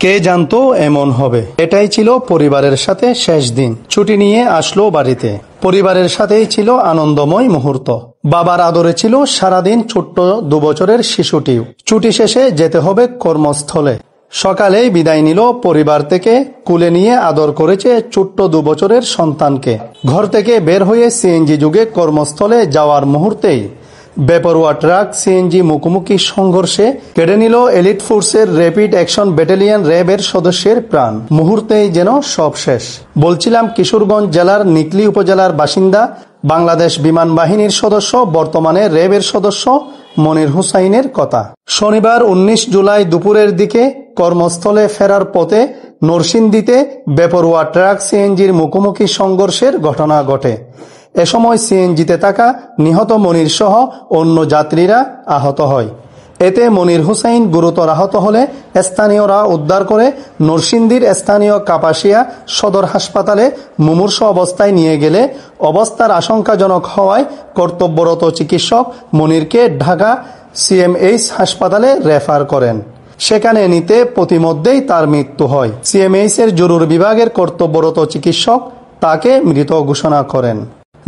কে জানতো এমন হবে। এটাই ছিল পরিবারের সাথে শেষ দিন। ছুটি নিয়ে আসলো বাড়িতে। পরিবারের সাথেই ছিল আনন্দময় মুহূর্ত। বাবার আদরে ছিল সারাদিন ছোট্ট 2 বছরের শিশুটিও। ছুটি শেষে যেতে হবে কর্মস্থলে। সকালেই বিদায় নিল পরিবার থেকে। কুলে নিয়ে আদর করেছে ছোট্ট 2 বছরের সন্তানকে। ঘর থেকে বের হয়ে সিএনজি যুগে কর্মস্থলে যাওয়ার মুহূর্তেই বেপরোয়া ট্রাক সিএনজি মুখোমুখি সংঘর্ষে কেড়ে নিল এলিট ফোর্সের র্যাপিড অ্যাকশন ব্যাটালিয়ন র্যাবের সদস্যের প্রাণ। মুহূর্তেই যেন সব শেষ। বলছিলাম কিশোরগঞ্জ জেলার নিকলী উপজেলার বাসিন্দা, বাংলাদেশ বিমান বাহিনীর সদস্য, বর্তমানে র্যাবের সদস্য মনির হুসাইনের কথা। শনিবার 19 জুলাই দুপুরের দিকে কর্মস্থলে ফেরার পথে নরসিংদীতে বেপরোয়া ট্রাক সিএনজির মুখোমুখি সংঘর্ষের ঘটনা ঘটে। এ সময় সিএনজিতে থাকা নিহত মনির সহ অন্য যাত্রীরা আহত হয়। এতে মনির হুসাইন গুরুতর আহত হলে স্থানীয়রা উদ্ধার করে নরসিংদীর স্থানীয় কাপাসিয়া সদর হাসপাতালে মুমূর্ষু অবস্থায় নিয়ে গেলে অবস্থার আশঙ্কাজনক হওয়ায় কর্তব্যরত চিকিৎসক মনিরকে ঢাকা সিএমএইচ হাসপাতালে রেফার করেন। সেখানে নিতে প্রতিমধ্যেই তার মৃত্যু হয়। সিএমএইচের জরুরি বিভাগের কর্তব্যরত চিকিৎসক তাকে মৃত ঘোষণা করেন।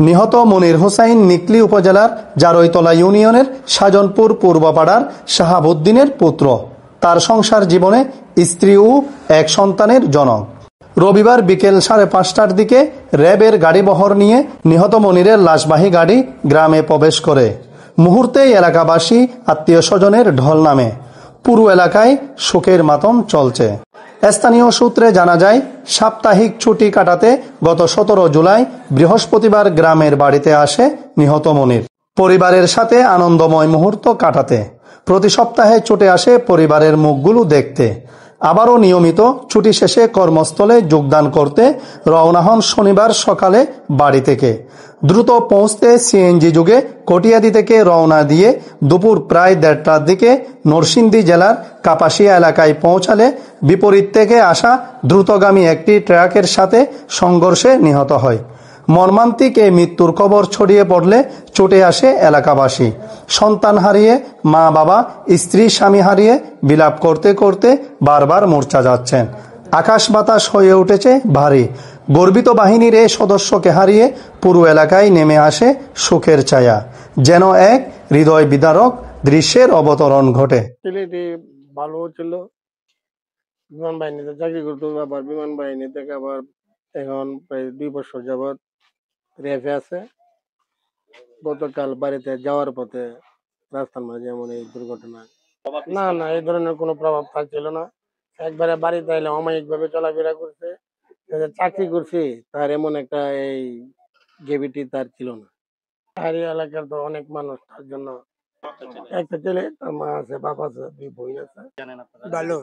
নিহত মনির হুসাইন নিকলী উপজেলার জারৈতলা ইউনিয়নের সাজনপুর পূর্বপাড়ার শাহাবুদ্দিনের পুত্র। তার সংসার জীবনে স্ত্রী ও এক সন্তানের জনক। রবিবার বিকেল 5:30টার দিকে র্যাবের গাড়িবহর নিয়ে নিহত মনিরের লাশবাহী গাড়ি গ্রামে প্রবেশ করে। মুহূর্তেই এলাকাবাসী, আত্মীয় স্বজনের ঢল নামে। পুরো এলাকায় শোকের মাতম চলছে। স্থানীয় সূত্রে জানা যায়, সাপ্তাহিক ছুটি কাটাতে গত 17 জুলাই বৃহস্পতিবার গ্রামের বাড়িতে আসে নিহত মনির। পরিবারের সাথে আনন্দময় মুহূর্ত কাটাতে প্রতি সপ্তাহে ছুটে আসে পরিবারের মুখগুলো দেখতে। আবারও নিয়মিত ছুটি শেষে কর্মস্থলে যোগদান করতে রওনা হন শনিবার সকালে বাড়ি থেকে। দ্রুত পৌঁছতে সিএনজি যুগে কটিয়াদি থেকে রওনা দিয়ে দুপুর প্রায় 1:30টার দিকে নরসিংদী জেলার কাপাসিয়া এলাকায় পৌঁছালে বিপরীত থেকে আসা দ্রুতগামী একটি ট্রাকের সাথে সংঘর্ষে নিহত হয়। মর্মান্তিক এই মৃত্যুর খবর ছড়িয়ে পড়লে ছুটে আসে এলাকাবাসী। সন্তান হারিয়ে মা বাবা, স্ত্রী স্বামী হারিয়ে বিলাপ করতে করতে বারবার মূর্ছা যাচ্ছেন। আকাশ বাতাস হয়ে উঠেছে ভারী। গর্বিত বাহিনীর এই সদস্যকে হারিয়ে পুরো এলাকায় নেমে আসে শোকের ছায়া। যেন এক হৃদয় বিদারক দৃশ্যের অবতরণ ঘটে। ছেলেটি ভালো ছিল, বিমান বাহিনীতে চাকরি করতো, আবার বিমান বাহিনী থেকে আবার এখন প্রায় 2 বছর যাবৎ রেফে আছে। গতকাল বাড়িতে যাওয়ার পথে রাস্তার মাঝে এমন এই দুর্ঘটনা। না, এই ধরনের কোনো প্রভাব থাকছিল না। একবারে বাড়িতে এলে অমায়িক ভাবে চলাফেরা করছে। চাকরি করছি, তার এমন একটা এই গ্রেভিটি তার ছিল না। পাহাড়ি এলাকার তো অনেক মানুষ, তার জন্য একটা ছেলে, তার মা আছে, বাবা আছে, 2 বোন আছে। ভালো,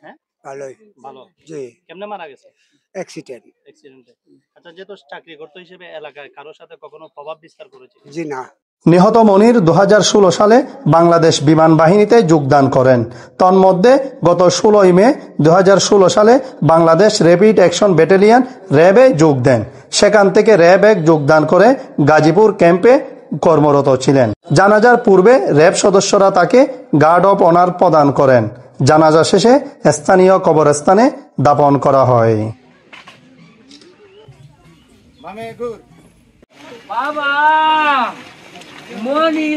হ্যাঁ ভালোই, ভালো। জি। কেমনে মারা গেছে? অ্যাক্সিডেন্টে। আচ্ছা, যেহেতু চাকরিকর্তা হিসেবে এলাকায় কারোর সাথে কখনো প্রভাব বিস্তার করেছে? জি না। নিহত মনির 2016 সালে বাংলাদেশ বিমান বাহিনীতে যোগদান করেন। তন্মধ্যে গত 16 মে 2016 সালে বাংলাদেশ র্যাপিড অ্যাকশন ব্যাটালিয়ন র্যাবে যোগ দেন। সেখান থেকে র্যাব 1 যোগদান করে গাজীপুর ক্যাম্পে কর্মরত ছিলেন। জানাজার পূর্বে র্যাব সদস্যরা তাকে গার্ড অব অনার প্রদান করেন। জানাজা শেষে স্থানীয় কবরস্থানে দাফন করা হয়। বাবা মনি